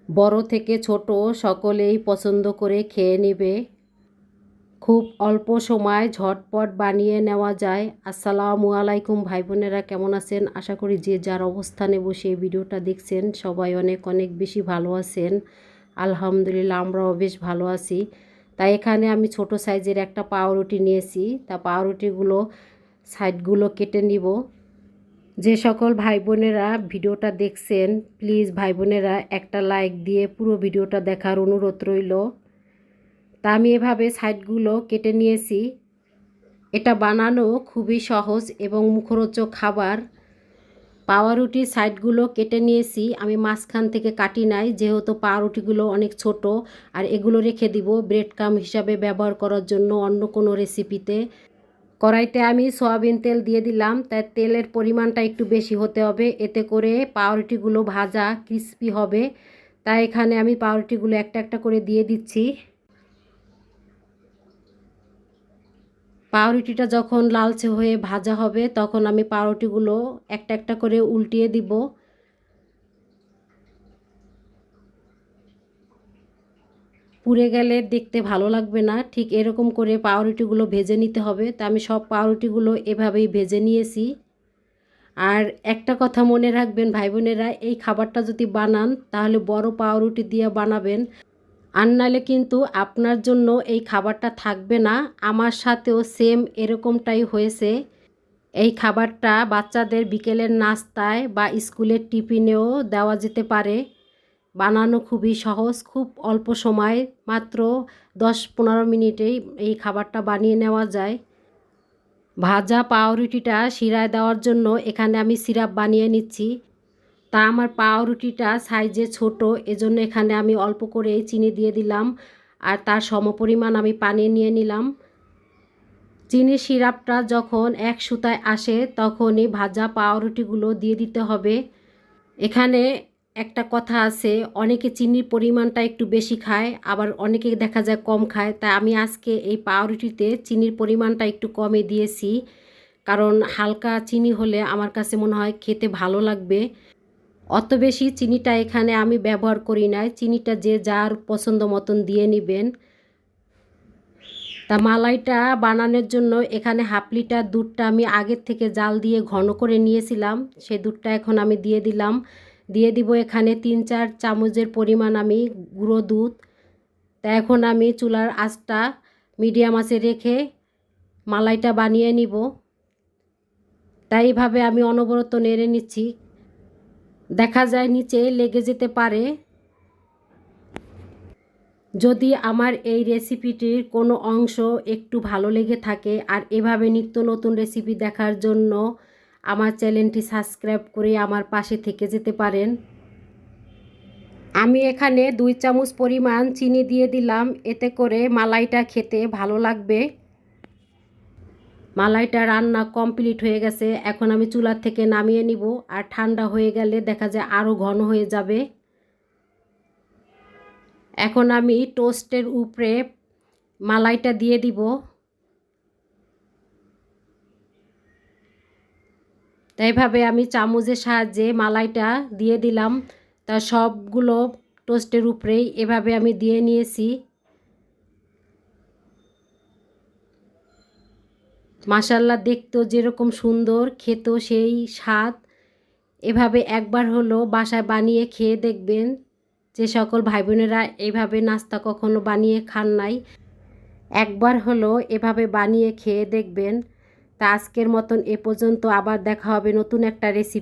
বড় থেকে ছোট সকলেই পছন্দ করে খেয়ে নেবে। খুব অল্প সময় ঝটপট বানিয়ে নেওয়া যায়। আসসালামু আলাইকুম ভাই বোনেরা, কেমন আছেন? আশা করি যে যার অবস্থানে বসে এই ভিডিওটা দেখছেন সবাই অনেক অনেক বেশি ভালো আছেন। আলহামদুলিল্লাহ, আমরাও বেশ ভালো আছি। তাই এখানে আমি ছোট সাইজের একটা পাউরুটি নিয়েছি। তা পাউরুটিগুলো সাইডগুলো কেটে নিব। যে সকল ভাই বোনেরা ভিডিওটা দেখছেন প্লিজ ভাই বোনেরা একটা লাইক দিয়ে পুরো ভিডিওটা দেখার অনুরোধ রইল। তা আমি এভাবে সাইডগুলো কেটে নিয়েছি। এটা বানানো খুবই সহজ এবং মুখরোচক খাবার। পাউরুটির সাইডগুলো কেটে নিয়েছি, আমি মাঝখান থেকে কাটি নাই, যেহেতু পাউরুটিগুলো অনেক ছোট। আর এগুলো রেখে দিব ব্রেড ক্রাম্ব হিসাবে ব্যবহার করার জন্য অন্য কোনো রেসিপিতে। কড়াইতে আমি সয়াবিন তেল দিয়ে দিলাম, তাই তেলের পরিমাণটা একটু বেশি হতে হবে, এতে করে পাউরুটিগুলো ভাজা ক্রিস্পি হবে। তাই এখানে আমি পাউরুটিগুলো একটা একটা করে দিয়ে দিচ্ছি। পাউরুটিটা যখন লালচে হয়ে ভাজা হবে তখন আমি পাউরুটিগুলো একটা একটা করে উল্টিয়ে দিব। পুড়ে গেলে দেখতে ভালো লাগবে না, ঠিক এরকম করে পাউরুটিগুলো ভেজে নিতে হবে। তা আমি সব পাউরুটিগুলো এভাবেই ভেজে নিয়েছি। আর একটা কথা মনে রাখবেন ভাই বোনেরা, এই খাবারটা যদি বানান তাহলে বড় পাউরুটি দিয়ে বানাবেন, আর নাহলে কিন্তু আপনার জন্য এই খাবারটা থাকবে না। আমার সাথেও সেম এরকমটাই হয়েছে। এই খাবারটা বাচ্চাদের বিকেলের নাস্তায় বা স্কুলের টিফিনেও দেওয়া যেতে পারে। বানানো খুবই সহজ, খুব অল্প সময়, মাত্র 10-15 মিনিটেই এই খাবারটা বানিয়ে নেওয়া যায়। ভাজা পাউরুটিটা শিরায় দেওয়ার জন্য এখানে আমি সিরাপ বানিয়ে নিচ্ছি। তা আমার পাউরুটিটা সাইজে ছোট, এজন্য এখানে আমি অল্প করে চিনি দিয়ে দিলাম, আর তার সমপরিমাণ আমি পানি নিয়ে নিলাম। চিনি সিরাপটা যখন এক সুতায় আসে তখনই ভাজা পাউরুটিগুলো দিয়ে দিতে হবে। এখানে একটা কথা আছে, অনেকে চিনির পরিমাণটা একটু বেশি খায়, আবার অনেকে দেখা যায় কম খায়। তাই আমি আজকে এই পাউরুটিতে চিনির পরিমাণটা একটু কমে দিয়েছি, কারণ হালকা চিনি হলে আমার কাছে মনে হয় খেতে ভালো লাগবে। অত বেশি চিনিটা এখানে আমি ব্যবহার করি নাই, চিনিটা যে যার পছন্দ মতন দিয়ে নেবেন। তা মালাইটা বানানোর জন্য এখানে 1/2 লিটার দুধটা আমি আগের থেকে জাল দিয়ে ঘন করে নিয়েছিলাম, সেই দুধটা এখন আমি দিয়ে দিলাম। দিয়ে দিব এখানে 3-4 চামচের পরিমাণ আমি গুঁড়ো দুধ। তা এখন আমি চুলার আঁচটা মিডিয়াম আঁচে রেখে মালাইটা বানিয়ে নিব। তাই এইভাবে আমি অনবরত নেড়ে নিচ্ছি। দেখা যায় নিচে লেগে যেতে পারে। যদি আমার এই রেসিপিটির কোনো অংশ একটু ভালো লেগে থাকে আর এভাবে নিত্য নতুন রেসিপি দেখার জন্য আমার চ্যানেলটি সাবস্ক্রাইব করে আমার পাশে থেকে যেতে পারেন। আমি এখানে 2 চামচ পরিমাণ চিনি দিয়ে দিলাম, এতে করে মালাইটা খেতে ভালো লাগবে। মালাইটা রান্না কমপ্লিট হয়ে গেছে, এখন আমি চুলা থেকে নামিয়ে নিব। আর ঠান্ডা হয়ে গেলে দেখা যায় আরও ঘন হয়ে যাবে। এখন আমি টোস্টের উপরে মালাইটা দিয়ে দিব। তাই এইভাবে আমি চামচের সাহায্যে মালাইটা দিয়ে দিলাম। তা সবগুলো টোস্টের উপরেই এভাবে আমি দিয়ে নিয়েছি। মাশাআল্লাহ, দেখতেও যেরকম সুন্দর, খেতেও সেই স্বাদ। এভাবে একবার হলো বাসায় বানিয়ে খেয়ে দেখবেন। যে সকল ভাই বোনেরা এইভাবে নাস্তা কখনো বানিয়ে খান নাই, একবার হলো এভাবে বানিয়ে খেয়ে দেখবেন। তা আজকের মতন এ পর্যন্ত, আবার দেখা হবে নতুন একটা রেসিপি।